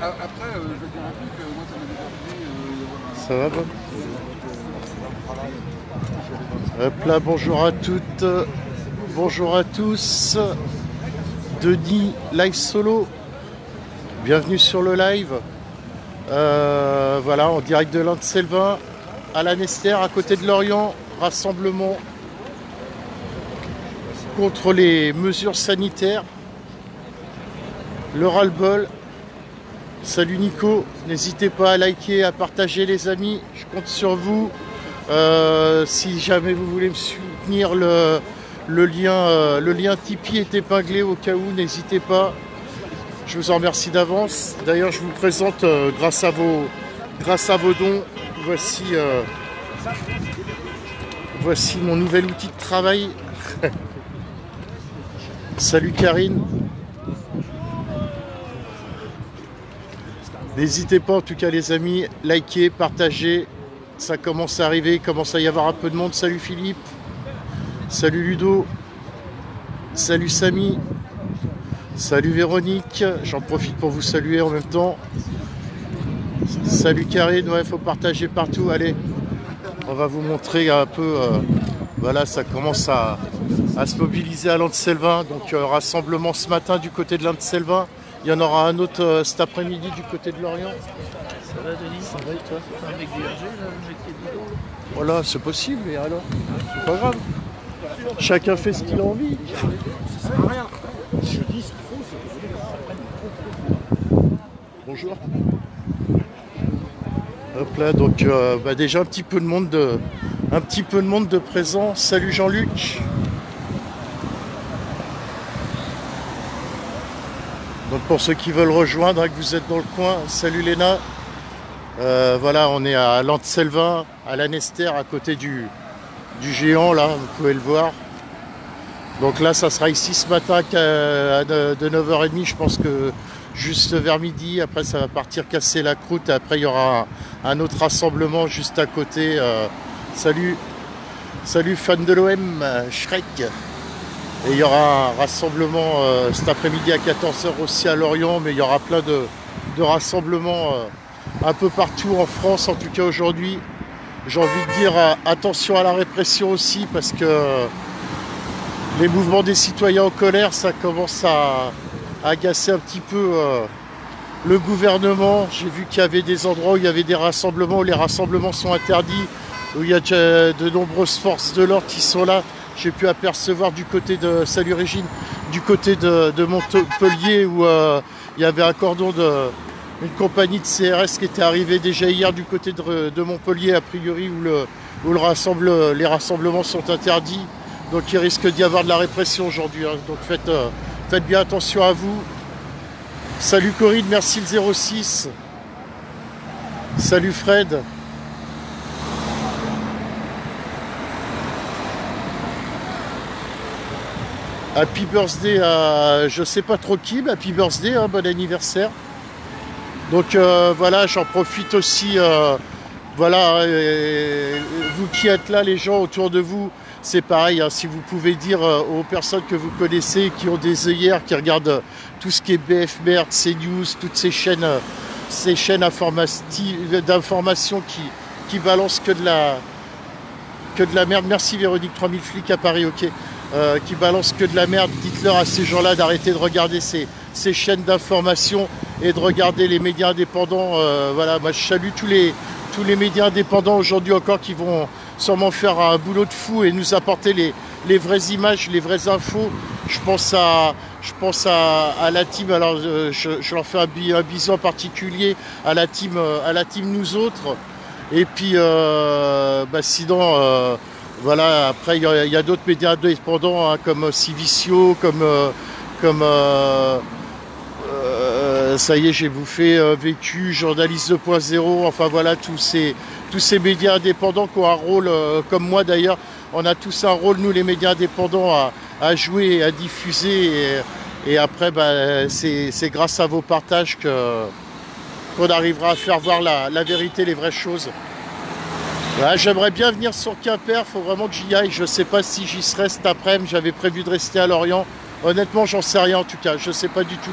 Après, je veux dire un truc, moi ça m'est déjà arrivé. Ça va pas? Hop là, bonjour à toutes, bonjour à tous. Denis, live solo. Bienvenue sur le live. Voilà, en direct de L'Anse-Selvin, à Lanester, à côté de Lorient. Rassemblement contre les mesures sanitaires. Le ras-le-bol. Salut Nico, n'hésitez pas à liker, à partager les amis, je compte sur vous. Si jamais vous voulez me soutenir, le lien Tipeee est épinglé au cas où, n'hésitez pas. Je vous en remercie d'avance. D'ailleurs, je vous présente, grâce à vos dons, voici mon nouvel outil de travail. Salut Karine. N'hésitez pas en tout cas les amis, likez, partagez, ça commence à arriver, il commence à y avoir un peu de monde. Salut Philippe, salut Ludo, salut Samy, salut Véronique, j'en profite pour vous saluer en même temps. Salut Karine, ouais, faut partager partout, allez, on va vous montrer un peu, voilà, ça commence à se mobiliser à L'Anse-Selvin, donc rassemblement ce matin du côté de L'Anse-Selvin. Il y en aura un autre cet après-midi du côté de Lorient. Ça va Denis? Ça va et toi? C'est un mec du RG là, le mec qui est bidon? Voilà, c'est possible, mais alors, c'est pas grave. Chacun fait ce qu'il a envie. Ça sert à rien. Je dis ce qu'il faut, c'est que les gens prennent le Bonjour. Hop là, donc déjà un petit peu de monde de présent. Salut Jean-Luc. Donc pour ceux qui veulent rejoindre, que vous êtes dans le coin, salut Léna. Voilà, on est à L'Anse-Selvin, à Lanester, à côté du géant, là, vous pouvez le voir. Donc là, ça sera ici ce matin de 9h30, je pense que juste vers midi. Après, ça va partir casser la croûte. Et après, il y aura un autre rassemblement juste à côté. Salut fan de l'OM, Shrek. Et il y aura un rassemblement cet après-midi à 14h aussi à Lorient, mais il y aura plein de rassemblements un peu partout en France, en tout cas aujourd'hui. J'ai envie de dire attention à la répression aussi, parce que les mouvements des citoyens en colère, ça commence à agacer un petit peu le gouvernement. J'ai vu qu'il y avait des endroits où il y avait des rassemblements, où les rassemblements sont interdits, où il y a de nombreuses forces de l'ordre qui sont là. J'ai pu apercevoir du côté de, salut Régine, du côté de Montpellier où il y avait un cordon une compagnie de CRS qui était arrivée déjà hier du côté de Montpellier, a priori où les rassemblements sont interdits. Donc il risque d'y avoir de la répression aujourd'hui. Hein. Donc faites bien attention à vous. Salut Corinne, merci le 06. Salut Fred. Happy birthday à je sais pas trop qui, mais happy birthday, hein, bon anniversaire. Donc voilà, j'en profite aussi, voilà, vous qui êtes là, les gens autour de vous, c'est pareil, hein, si vous pouvez dire aux personnes que vous connaissez, qui ont des œillères, qui regardent tout ce qui est BF Merde, CNews, toutes ces chaînes d'information qui balancent que de la merde. Merci Véronique, 3000 flics à Paris, ok. Qui balancent que de la merde, dites-leur à ces gens-là d'arrêter de regarder ces chaînes d'information et de regarder les médias indépendants. Voilà, moi je salue tous les médias indépendants aujourd'hui encore qui vont sûrement faire un boulot de fou et nous apporter les vraies images, les vraies infos. Je pense à la team, alors je leur fais un bisou en particulier à la team Nous Autres. Et puis sinon voilà, après il y a d'autres médias indépendants hein, comme Civicio, comme ça y est, j'ai bouffé Vécu, Journaliste 2.0, enfin voilà, tous ces médias indépendants qui ont un rôle, comme moi d'ailleurs, on a tous un rôle, nous les médias indépendants, à jouer et à diffuser. Et après, c'est grâce à vos partages qu'on arrivera à faire voir la vérité, les vraies choses. Ouais, j'aimerais bien venir sur Quimper, il faut vraiment que j'y aille. Je ne sais pas si j'y serai cet après-midi, j'avais prévu de rester à Lorient. Honnêtement, j'en sais rien en tout cas, je ne sais pas du tout.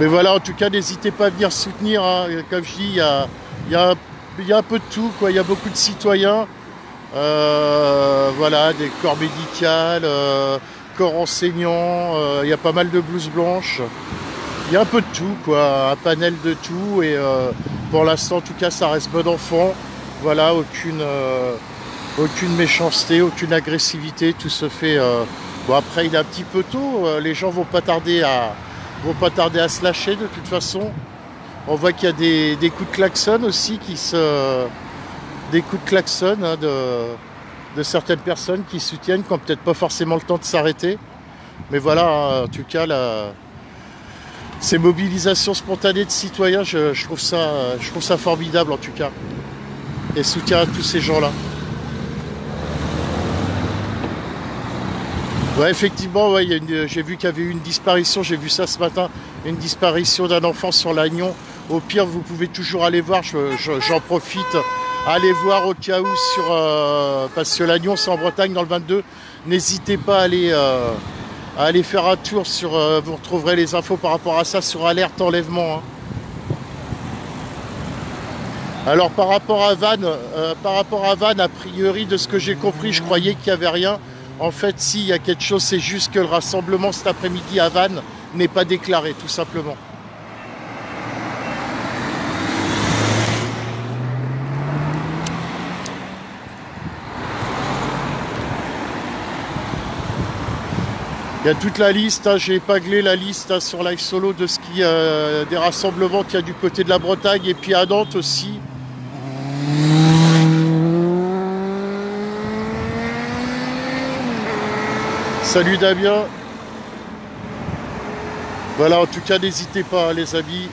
Mais voilà, en tout cas, n'hésitez pas à venir soutenir. Hein. Comme je dis, il y a un peu de tout, quoi. Il y a beaucoup de citoyens. Voilà, des corps médicaux, corps enseignants. Il y a pas mal de blouses blanches. Il y a un peu de tout, quoi. Un panel de tout. Et pour l'instant, en tout cas, ça reste bon enfant. Voilà, aucune méchanceté, aucune agressivité. Tout se fait... Bon, après, il est un petit peu tôt. Les gens vont pas tarder à se lâcher de toute façon. On voit qu'il y a des coups de klaxon aussi des coups de klaxon hein, de certaines personnes qui soutiennent, qui n'ont peut-être pas forcément le temps de s'arrêter. Mais voilà, hein, en tout cas, ces mobilisations spontanées de citoyens, je trouve ça formidable en tout cas. Et soutien à tous ces gens-là. Ouais, effectivement, ouais, j'ai vu qu'il y avait eu une disparition, j'ai vu ça ce matin, une disparition d'un enfant sur l'Agnon. Au pire, vous pouvez toujours aller voir, j'en profite, allez voir au cas où parce que l'Agnon c'est en Bretagne dans le 22. N'hésitez pas à aller faire un tour vous retrouverez les infos par rapport à ça sur Alerte Enlèvement. Hein. Alors par rapport à Vannes, a priori de ce que j'ai compris, je croyais qu'il n'y avait rien. En fait, si, il y a quelque chose, c'est juste que le rassemblement cet après-midi à Vannes n'est pas déclaré, tout simplement. Il y a toute la liste, hein, j'ai épinglé la liste hein, sur Live Solo de des rassemblements qu'il y a du côté de la Bretagne et puis à Nantes aussi. Salut Damien. Voilà, en tout cas, n'hésitez pas, les amis,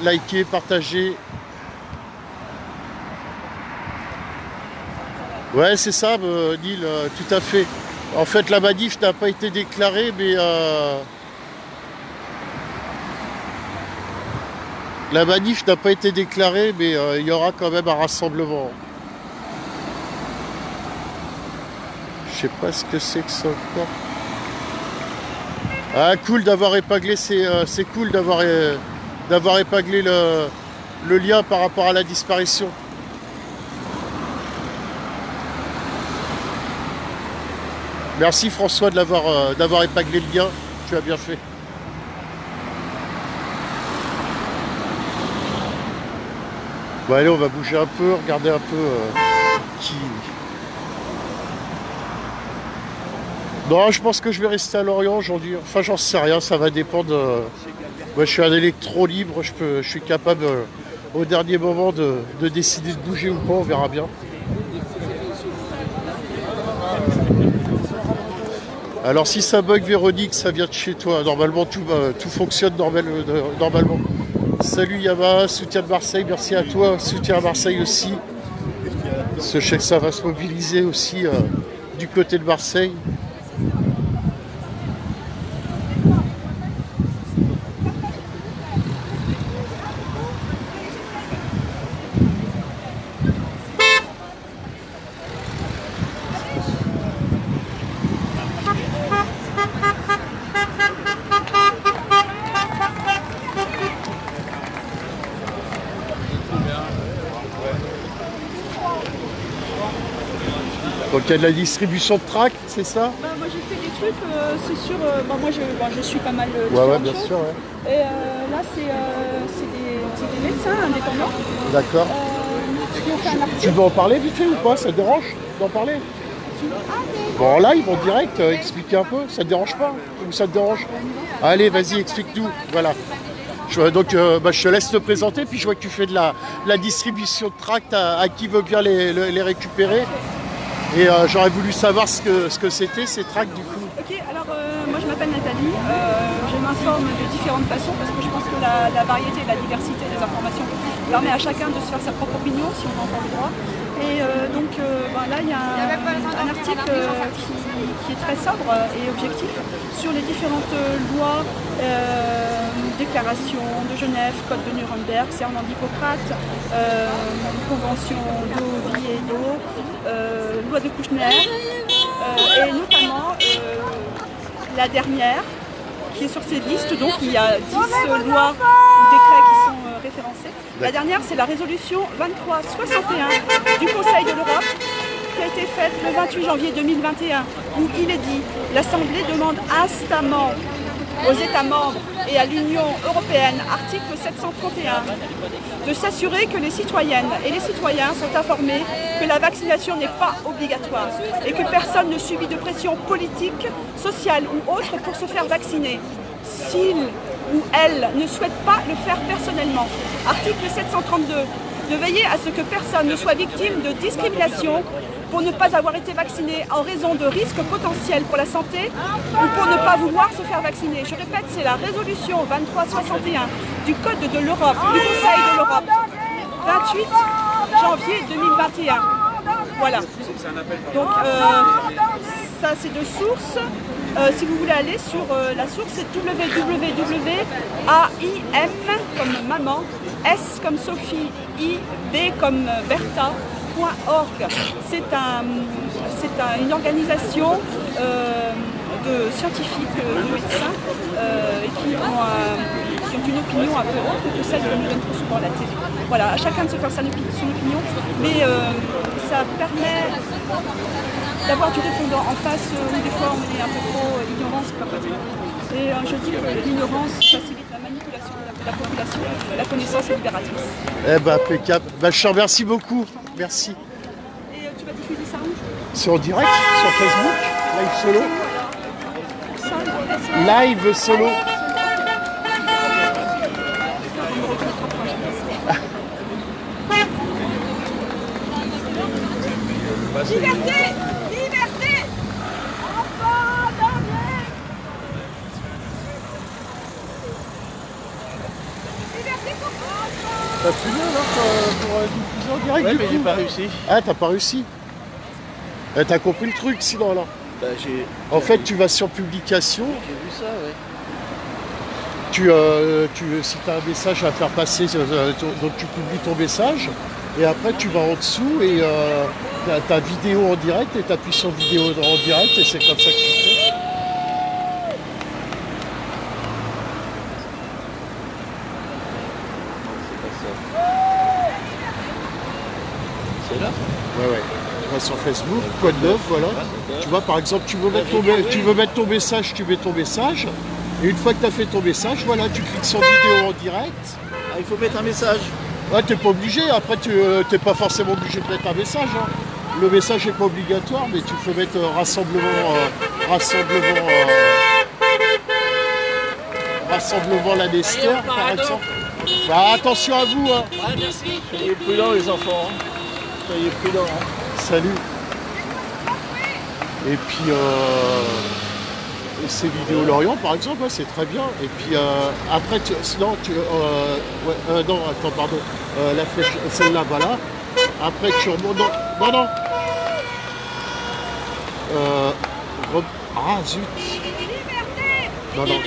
likez, partagez. Ouais, c'est ça, Neil, tout à fait. En fait, la manif n'a pas été déclarée, mais... La manif n'a pas été déclarée, mais il y aura quand même un rassemblement. Je sais pas ce que c'est que ça encore. Ah, cool d'avoir épinglé, c'est cool d'avoir épinglé le lien par rapport à la disparition. Merci François d'avoir épinglé le lien, tu as bien fait. Bon allez, on va bouger un peu, regarder un peu qui... Non, je pense que je vais rester à Lorient aujourd'hui. Enfin, j'en sais rien, ça va dépendre. Moi, je suis un électro libre, je suis capable au dernier moment de décider de bouger ou pas, on verra bien. Alors, si ça bug, Véronique, ça vient de chez toi. Normalement, tout fonctionne normalement. Salut Yama, soutien de Marseille, merci à toi. Soutien à Marseille aussi. Je sais que ça va se mobiliser aussi du côté de Marseille. Donc il y a de la distribution de tracts, c'est ça? Moi j'ai fait des trucs, c'est sûr, moi je suis pas mal ouais, bien sûr, ouais. Et là c'est des médecins indépendants. D'accord. Qui ont fait un article. Tu veux en parler vite fait ou pas? Ça te dérange d'en parler? Bon, en live, en direct, expliquer un peu, ça te dérange pas? Ou ça te dérange? Allez, vas-y, explique-nous, voilà. Donc je te laisse te présenter, puis je vois que tu fais de la distribution de tracts à qui veut bien les récupérer. Et j'aurais voulu savoir ce que c'était ces tracts du coup. Ok, alors moi je m'appelle Nathalie, je m'informe de différentes façons parce que je pense que la variété et la diversité des informations permet à chacun de se faire sa propre opinion si on en entend le droit. Et donc là il y a un article qui est très sobre et objectif sur les différentes lois, déclaration de Genève, code de Nuremberg, serment d'Hippocrate, convention d'eau, vie et d'eau, loi de Kouchner, et notamment la dernière qui est sur ces listes. Donc il y a 10 lois ou décrets qui sont référencés. La dernière, c'est la résolution 2361 du Conseil de l'Europe qui a été faite le 28 janvier 2021 où il est dit « L'Assemblée demande instamment aux États membres et à l'Union européenne, article 731, de s'assurer que les citoyennes et les citoyens sont informés que la vaccination n'est pas obligatoire et que personne ne subit de pression politique, sociale ou autre pour se faire vacciner. S'il ou elle ne souhaite pas le faire personnellement. Article 732, de veiller à ce que personne ne soit victime de discrimination pour ne pas avoir été vacciné en raison de risques potentiels pour la santé ou pour ne pas vouloir se faire vacciner. Je répète, c'est la résolution 2361 du Code de l'Europe, du Conseil de l'Europe, 28 janvier 2021. Voilà. Donc ça c'est de source. Si vous voulez aller sur la source, c'est www.aim comme maman, S comme Sophie, I, B comme Bertha. C'est une organisation de scientifiques, de médecins qui ont une opinion un peu autre que celle que nous donne trop souvent à la télé. Voilà, à chacun de se faire son opinion, mais ça permet d'avoir du répondant en face où des fois on est un peu trop ignorant, c'est pas possible. Et je dis que l'ignorance facilite la manipulation de la population, la connaissance est libératrice. Eh ben impeccable. Ben, je te remercie beaucoup. Merci. Et tu vas diffuser ça où? Sur direct, sur Facebook, live solo. Live solo. Liberté! Liberté! Enfant d'Amérique! Liberté pour enfants! T'as filmé là pour diffuser en direct? Ouais, du mais coup j'ai pas réussi. Ah, t'as pas réussi? Eh, t'as compris le truc sinon là? Bah, j'ai En fait, tu vas sur publication, vu ça, ouais. si tu as un message à faire passer, donc tu publies ton message, et après tu vas en dessous et tu as ta vidéo en direct, et tu appuies sur vidéo en direct, et c'est comme ça que tu fais. C'est là? Ouais, ouais. Tu vas sur Facebook, quoi de neuf, voilà. Tu vois, par exemple, tu veux mettre ton message, tu mets ton message. Et une fois que tu as fait ton message, voilà, tu cliques sur vidéo en direct. Ah, il faut mettre un message. Ouais, t'es pas obligé, après tu t'es pas forcément obligé de mettre un message. Hein. Le message n'est pas obligatoire, mais tu peux mettre rassemblement l'Anester, par exemple. Bah, attention à vous, hein. Ouais, merci. Soyez prudents les enfants. Hein. Soyez prudents. Hein. Salut. Et puis ces vidéos Lorient par exemple, ouais, c'est très bien. Et puis après, non, attends, pardon. La flèche, celle-là, voilà. Après tu remontes. Non. Ah zut. Non. Putain,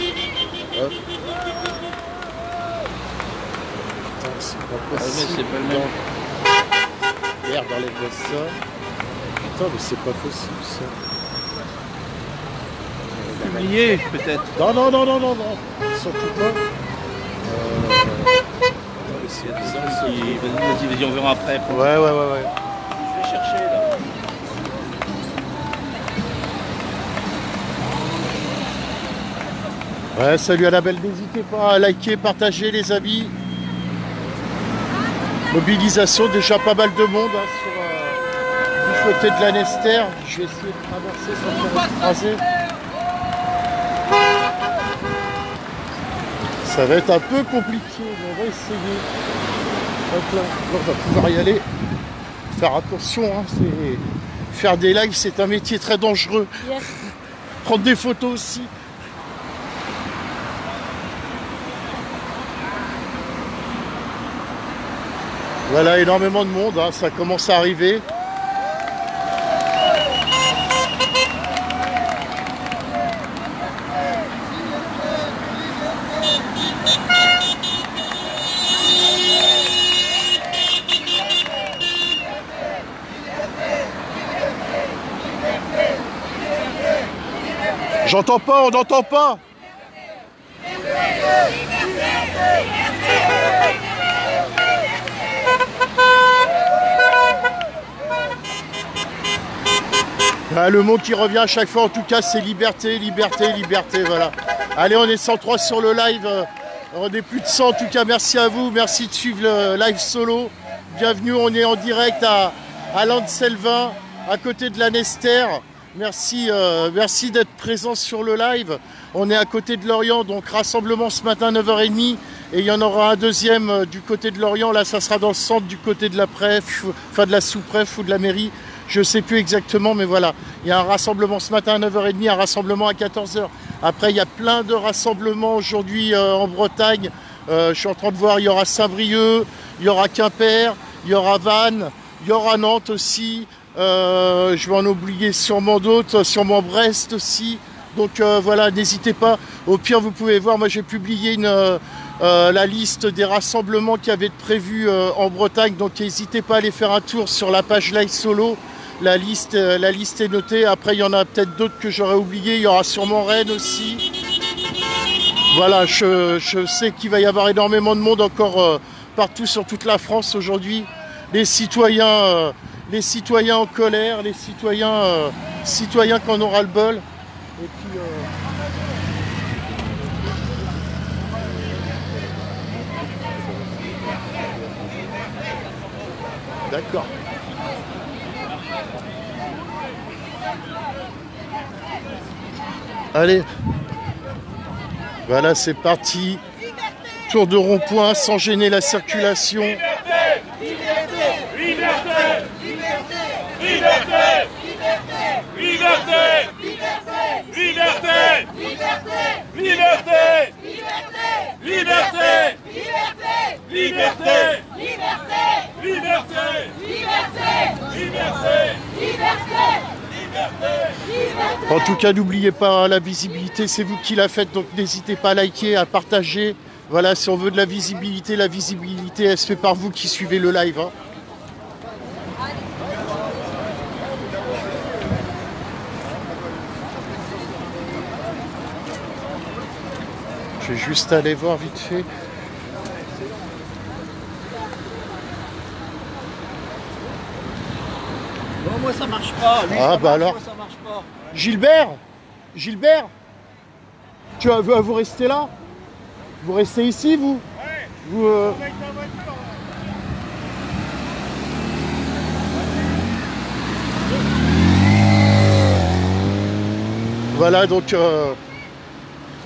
c'est pas Ah, mais possible. c'est pas le même. Merde, enlève ça. Putain, mais c'est pas possible ça. Publié, peut-être. Non. Surtout pas. Vas-y, on verra après. Ouais. Je vais chercher là. Ouais, salut à la belle. N'hésitez pas à liker, partager les amis. Mobilisation, déjà pas mal de monde hein, sur du côté de l'Anester. Je vais essayer de traverser sans faire écraser. Ça va être un peu compliqué, mais on va essayer. Hop là, on va pouvoir y aller. Faire attention, hein, faire des lives, c'est un métier très dangereux. Yes. Prendre des photos aussi. Voilà, énormément de monde, hein, ça commence à arriver. J'entends pas, on n'entend pas. Ah, le mot qui revient à chaque fois, en tout cas, c'est liberté, liberté, liberté, voilà. Allez, on est 103 sur le live, on est plus de 100, en tout cas, merci à vous, merci de suivre le live solo. Bienvenue, on est en direct à Landselvin, à côté de la Nester. Merci, merci d'être présent sur le live. On est à côté de Lorient, donc rassemblement ce matin 9h30. Et il y en aura un deuxième du côté de Lorient. Là, ça sera dans le centre du côté de la préf, enfin de la sous-préf ou de la mairie. Je ne sais plus exactement, mais voilà. Il y a un rassemblement ce matin à 9h30, un rassemblement à 14h. Après, il y a plein de rassemblements aujourd'hui en Bretagne. Je suis en train de voir, il y aura Saint-Brieuc, il y aura Quimper, il y aura Vannes, il y aura Nantes aussi. Je vais en oublier sûrement d'autres, sûrement Brest aussi. Donc voilà, n'hésitez pas. Au pire, vous pouvez voir, moi j'ai publié la liste des rassemblements qui avaient été prévus en Bretagne. Donc n'hésitez pas à aller faire un tour sur la page Live Solo. La liste est notée. Après, il y en a peut-être d'autres que j'aurais oublié. Il y aura sûrement Rennes aussi. Voilà, je sais qu'il va y avoir énormément de monde encore partout sur toute la France aujourd'hui. Les citoyens en colère, les citoyens qui en aura le bol. Et puis, d'accord. Allez, voilà, c'est parti. Tour de rond-point sans gêner la circulation. En tout cas, n'oubliez pas la visibilité, c'est vous qui la faites, donc n'hésitez pas à liker, à partager. Voilà, si on veut de la visibilité, elle se fait par vous qui suivez le live. Hein. Je vais juste aller voir vite fait. Non, moi ça marche pas. Lui, Ah ça bah marche, alors. moi, ça marche pas. Gilbert, vous restez là? Vous restez ici, vous? Vous Voilà, donc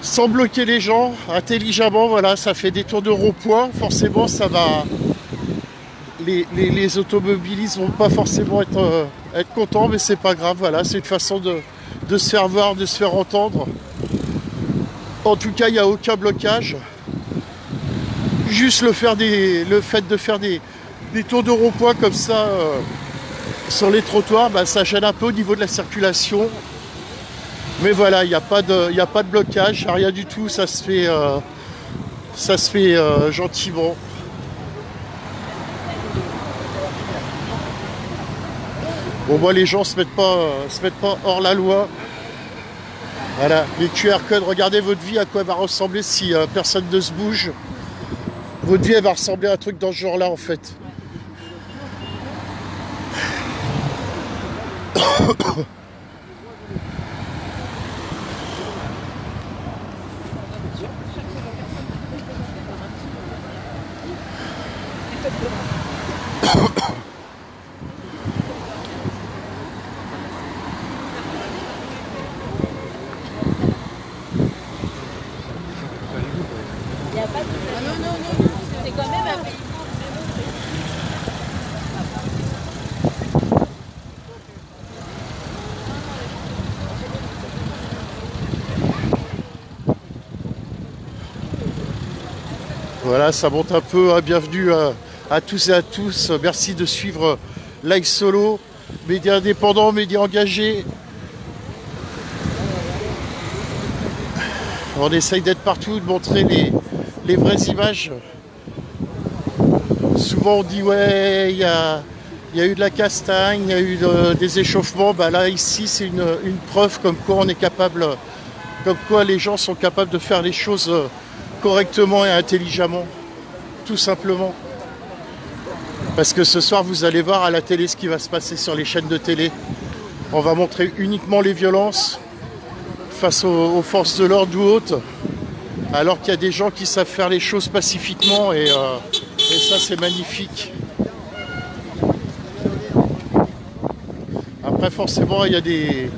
sans bloquer les gens, intelligemment, voilà, ça fait des tours de rond-point. Forcément, ça va. Les automobilistes vont pas forcément être contents, mais c'est pas grave. Voilà, c'est une façon de se faire voir, de se faire entendre. En tout cas, il n'y a aucun blocage. Juste le fait de faire des tours de rond-point comme ça sur les trottoirs, bah, ça gêne un peu au niveau de la circulation. Mais voilà, il n'y a pas de blocage, rien du tout, ça se fait gentiment. Bon, moi, les gens se mettent pas hors la loi. Voilà, les QR codes, regardez votre vie, à quoi elle va ressembler si personne ne se bouge. Votre vie, elle va ressembler à un truc dans ce genre-là, en fait. C'est quand même un pays. Voilà, ça monte un peu. Hein. Bienvenue à tous et à tous. Merci de suivre Live Solo, médias indépendants, médias engagés. On essaye d'être partout, de montrer les vraies images. Souvent on dit ouais, il y a eu de la castagne, il y a eu des échauffements. Bah là ici c'est une preuve comme quoi on est capable, comme quoi les gens sont capables de faire les choses correctement et intelligemment, tout simplement. Parce que ce soir, vous allez voir à la télé ce qui va se passer sur les chaînes de télé. On va montrer uniquement les violences face aux forces de l'ordre ou autres, alors qu'il y a des gens qui savent faire les choses pacifiquement et ça, c'est magnifique. Après, forcément, il y a des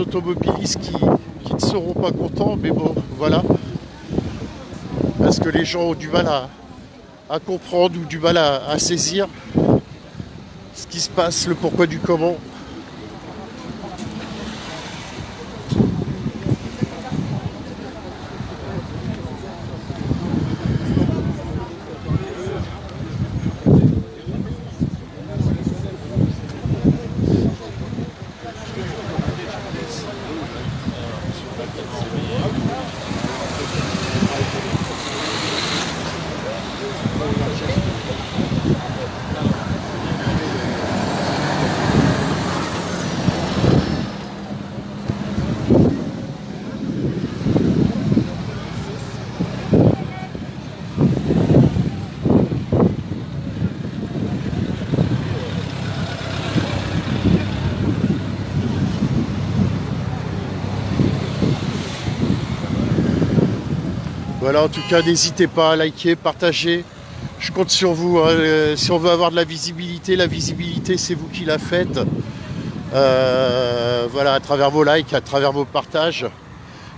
automobilistes qui ne seront pas contents, mais bon, voilà. Parce que les gens ont du mal à comprendre ou du mal à saisir ce qui se passe, le pourquoi du comment. Voilà, en tout cas, n'hésitez pas à liker, partager. Je compte sur vous. Hein. Si on veut avoir de la visibilité, c'est vous qui la faites. Voilà, à travers vos likes, à travers vos partages.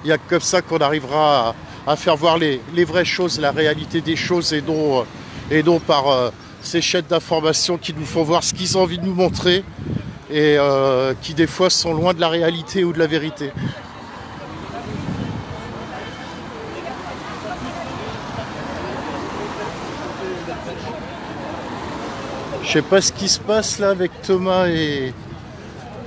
Il n'y a que comme ça qu'on arrivera à faire voir les vraies choses, la réalité des choses, et non par ces chaînes d'information qui nous font voir ce qu'ils ont envie de nous montrer et qui des fois sont loin de la réalité ou de la vérité. Je sais pas ce qui se passe là avec Thomas et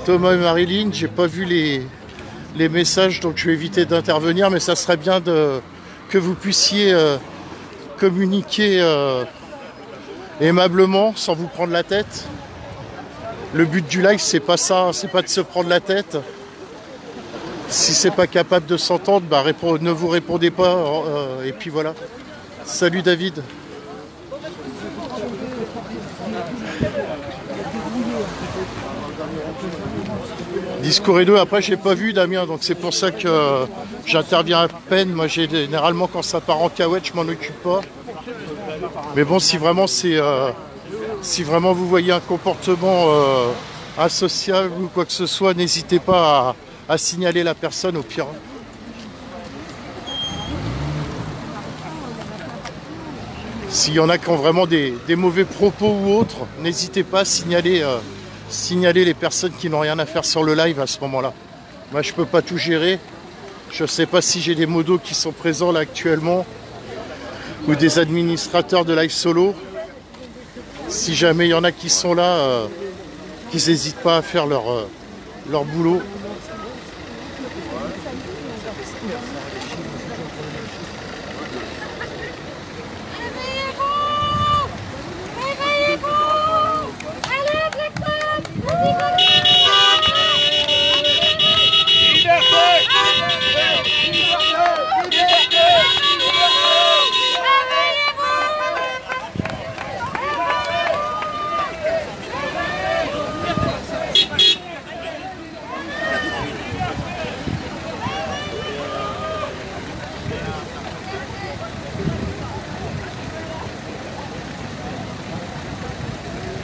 Marilyn. J'ai pas vu les messages, donc je vais éviter d'intervenir, mais ça serait bien que vous puissiez communiquer aimablement, sans vous prendre la tête. Le but du live, c'est pas ça, c'est pas de se prendre la tête. Si c'est pas capable de s'entendre, bah ne vous répondez pas, et puis voilà. Salut David. Discours et deux, après j'ai pas vu Damien, donc c'est pour ça que j'interviens à peine. Moi généralement quand ça part en cahuète, je m'en occupe pas. Mais bon, si vraiment vous voyez un comportement asocial ou quoi que ce soit, n'hésitez pas à signaler la personne au pire. S'il y en a qui ont vraiment des mauvais propos ou autres, n'hésitez pas à signaler les personnes qui n'ont rien à faire sur le live à ce moment-là. Moi, je peux pas tout gérer. Je sais pas si j'ai des modos qui sont présents là actuellement ou des administrateurs de live solo. Si jamais il y en a qui sont là, qu'ils n'hésitent pas à faire leur boulot.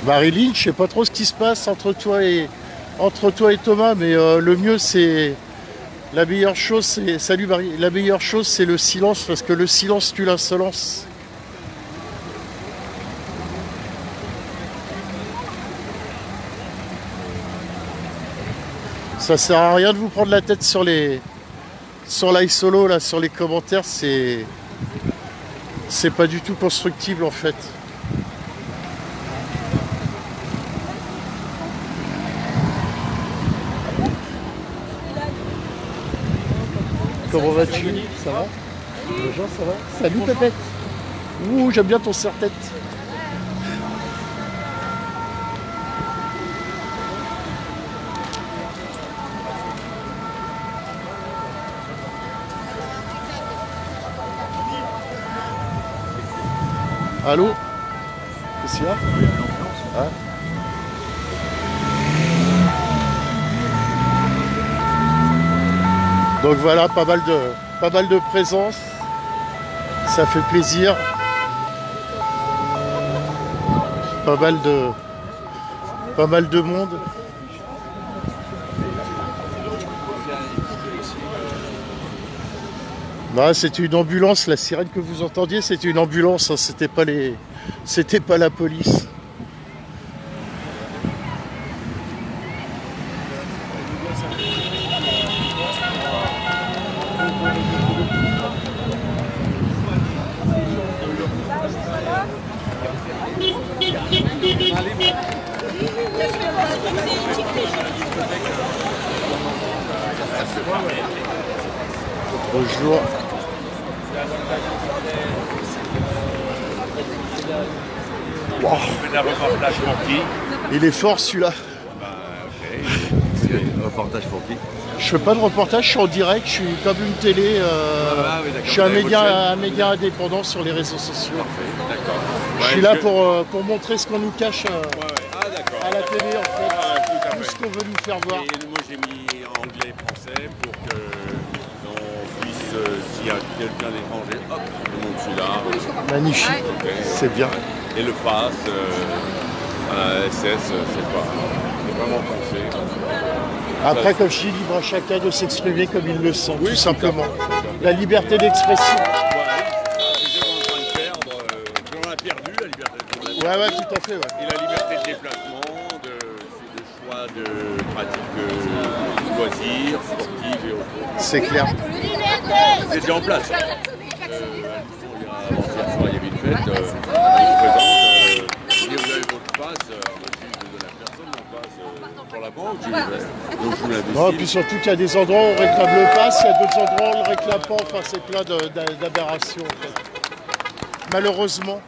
Marilyn, je sais pas trop ce qui se passe entre toi et Thomas, mais le mieux c'est la meilleure chose, c'est salut Marie. La meilleure chose c'est le silence, parce que le silence tue l'insolence. Ça sert à rien de vous prendre la tête sur live solo là, sur les commentaires, c'est pas du tout constructible en fait. Comment vas-tu? Ça va? Bonjour, ça va? Salut Pépette. Ouh, j'aime bien ton serre-tête. Allô? Qu'est-ce qu'il y a? Ah. Donc voilà, pas mal de présence. Ça fait plaisir. Pas mal de monde. Bah, c'était une ambulance, la sirène que vous entendiez, c'était une ambulance, hein, c'était pas la police. Bonjour. Wow. Un reportage pour qui? Il est fort celui-là. Reportage pour qui? Je fais pas de reportage, je suis en direct, je suis comme une télé. Oui, je suis un média indépendant sur les réseaux sociaux. D'accord. Je suis là pour montrer ce qu'on nous cache Ah, d'accord. à la télé en fait. Tout à Tout fait. ce qu'on veut nous faire voir. Et moi j'ai mis anglais français pour que on puisse, s'il y a quelqu'un d'étranger, hop, je monte celui-là. Magnifique, c'est bien. Et le pass, à la SS, c'est vraiment pensé. Après, comme je dis, libre à chacun de s'exprimer comme il le sent, tout simplement. La liberté d'expression. Voilà, c'est ce qu'on est en train de perdre. On a perdu la liberté d'expression. Ouais, tout à fait. Ouais. Et la liberté de déplacement, de choix de pratiques de loisirs, sportives et autres. C'est clair. C'est déjà en place. Avant-hier soir, il y avait une fête. On se présente. Si vous avez votre passe, je ne donne à personne mon passe pour la banque. Donc je vous l'avais Non, puis surtout qu'il y a des endroits où on réclame le pass, il y a d'autres endroits où on ne le réclame pas. Enfin, c'est plein d'aberrations. En fait. Malheureusement.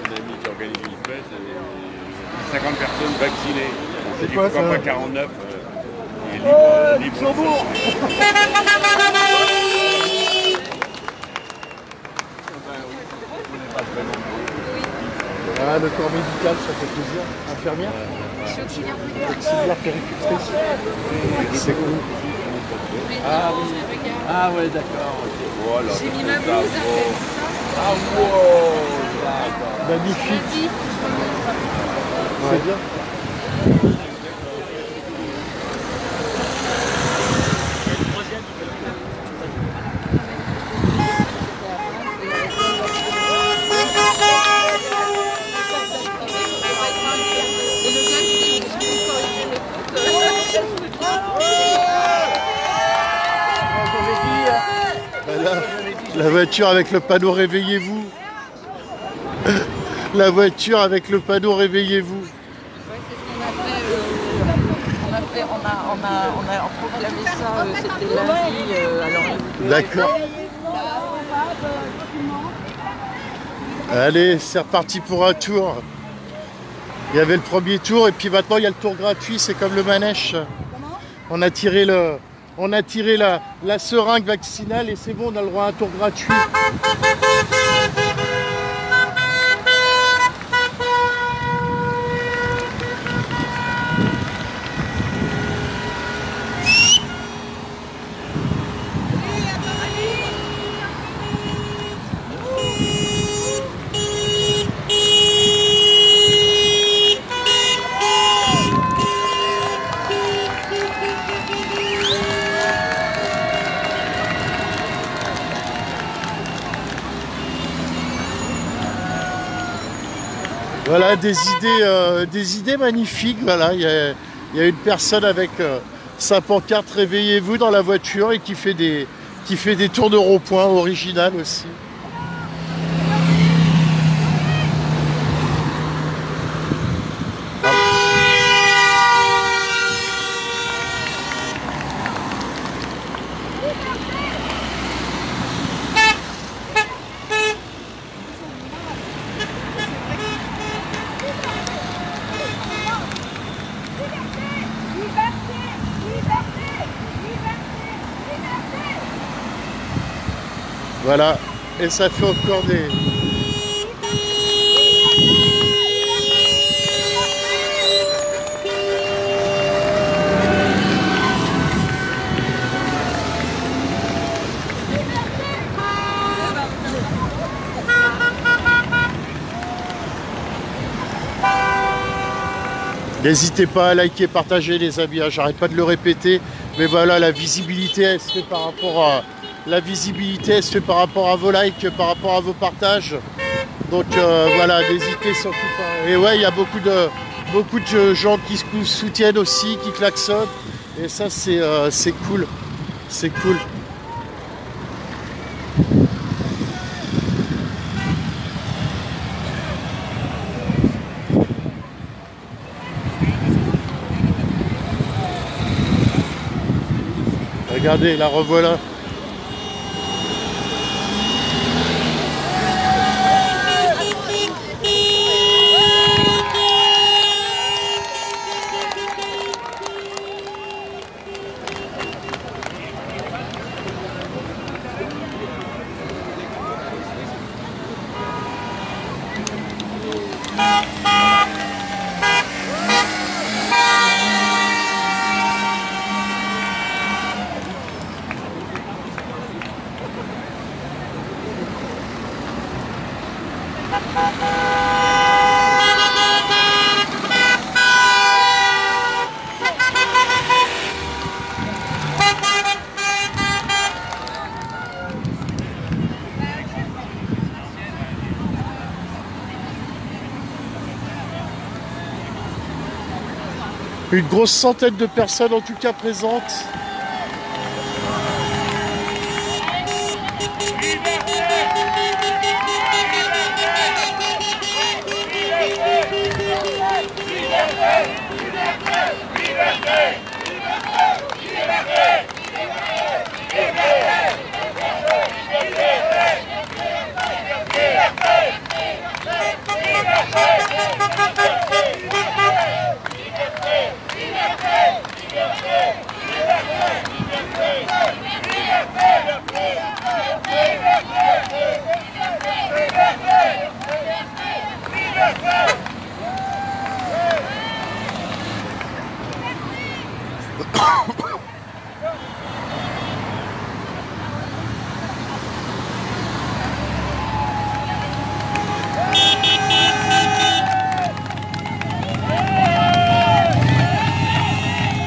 Un ami qui organise une fête, et 50 personnes vaccinées. C'est quoi ça? Pourquoi pas 49 il est libre. Ah, le corps médical, ça fait plaisir. Infirmière? Je suis auxiliaire primaire. Auxiliaire péricultrice. C'est cool. Ah oui. Ah ouais, d'accord. Voilà. J'ai mis ma blouse avec ça. Ah wow. Magnifique. C'est bien. La voiture avec le panneau réveillez-vous. La voiture avec le panneau réveillez-vous. On a proclamé ça, c'était lundi. D'accord. Allez, c'est reparti pour un tour. Il y avait le premier tour et puis maintenant il y a le tour gratuit, c'est comme le manège. On a tiré la seringue vaccinale et c'est bon, on a le droit à un tour gratuit. Voilà, des idées magnifiques. Voilà, il y a une personne avec sa pancarte réveillez-vous dans la voiture et qui fait des tours de rond-point original aussi. Voilà, et ça fait encore N'hésitez pas à liker, partager les amis, hein, j'arrête pas de le répéter. Mais voilà, la visibilité, elle se fait par rapport à... La visibilité, elle se fait par rapport à vos likes, par rapport à vos partages. Donc voilà, n'hésitez surtout pas. Et ouais, il y a beaucoup de gens qui se soutiennent aussi, qui klaxonnent. Et ça, c'est cool. C'est cool. Regardez, la revoilà. Une grosse centaine de personnes en tout cas présentes.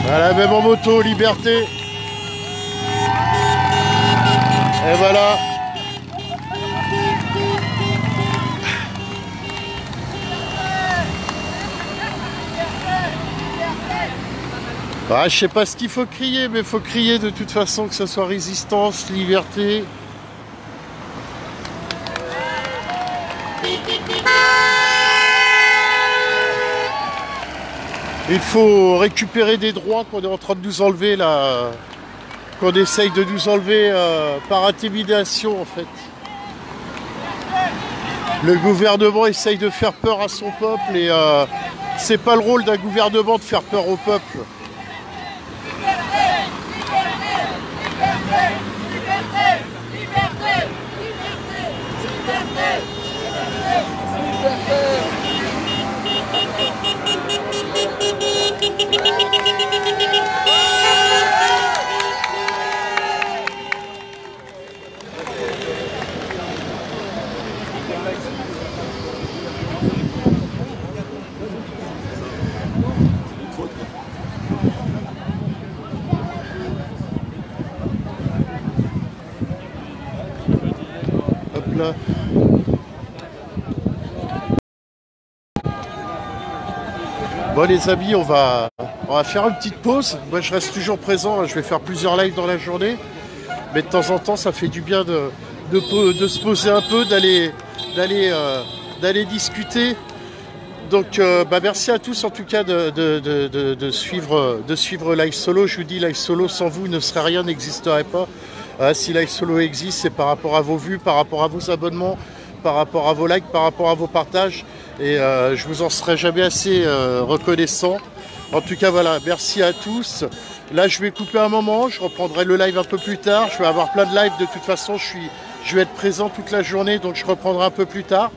Voilà, même en moto, liberté. Et voilà. Ah, je sais pas ce qu'il faut crier, mais il faut crier de toute façon, que ce soit résistance, liberté. Il faut récupérer des droits qu'on est en train de nous enlever là, qu'on essaye de nous enlever par intimidation en fait. Le gouvernement essaye de faire peur à son peuple et c'est pas le rôle d'un gouvernement de faire peur au peuple. Hop là. Bon les amis, on va faire une petite pause. Moi je reste toujours présent, je vais faire plusieurs lives dans la journée. Mais de temps en temps ça fait du bien de se poser un peu, d'aller discuter. Donc merci à tous en tout cas de suivre Live Solo. Je vous dis, Live Solo sans vous ne serait rien, n'existerait pas. Si Live Solo existe, c'est par rapport à vos vues, par rapport à vos abonnements, par rapport à vos likes, par rapport à vos partages. Et je vous en serai jamais assez reconnaissant. En tout cas voilà, merci à tous. Là je vais couper un moment, je reprendrai le live un peu plus tard. Je vais avoir plein de lives, de toute façon je vais être présent toute la journée, donc je reprendrai un peu plus tard.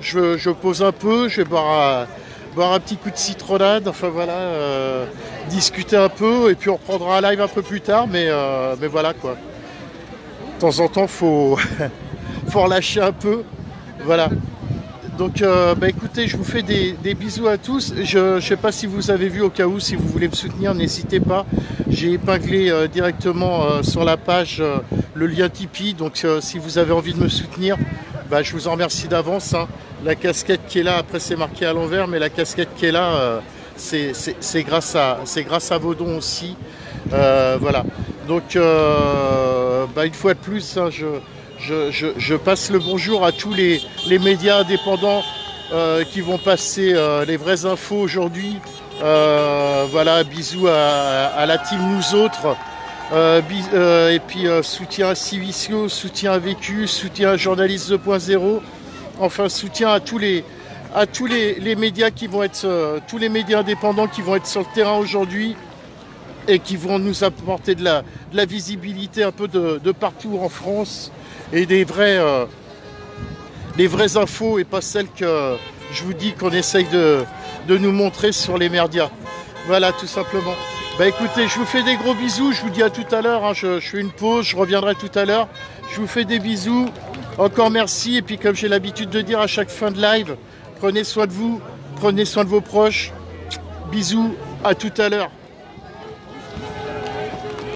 Je pose un peu, je vais boire un petit coup de citronnade, enfin voilà, discuter un peu et puis on reprendra un live un peu plus tard, mais voilà quoi. De temps en temps faut relâcher un peu, voilà. donc bah écoutez, je vous fais des bisous à tous. Je sais pas si vous avez vu, au cas où, si vous voulez me soutenir, n'hésitez pas. J'ai épinglé directement sur la page le lien Tipeee. Donc si vous avez envie de me soutenir, bah, je vous en remercie d'avance. Hein. La casquette qui est là, après c'est marqué à l'envers, mais la casquette qui est là, c'est grâce à vos dons aussi. Voilà. Donc bah, une fois de plus, hein, je passe le bonjour à tous les médias indépendants qui vont passer les vraies infos aujourd'hui. Voilà, bisous à la team Nous Autres. Et puis soutien à Civicio, soutien à Vécu, soutien à Journaliste 2.0. Enfin, soutien à tous les médias qui vont être, tous les médias indépendants qui vont être sur le terrain aujourd'hui et qui vont nous apporter de la visibilité un peu de partout en France et des vraies infos et pas celles que je vous dis qu'on essaye de nous montrer sur les médias. Voilà, tout simplement. Bah écoutez, je vous fais des gros bisous, je vous dis à tout à l'heure, hein. Je fais une pause, je reviendrai tout à l'heure. Je vous fais des bisous, encore merci, et puis comme j'ai l'habitude de dire à chaque fin de live, prenez soin de vous, prenez soin de vos proches. Bisous, à tout à l'heure.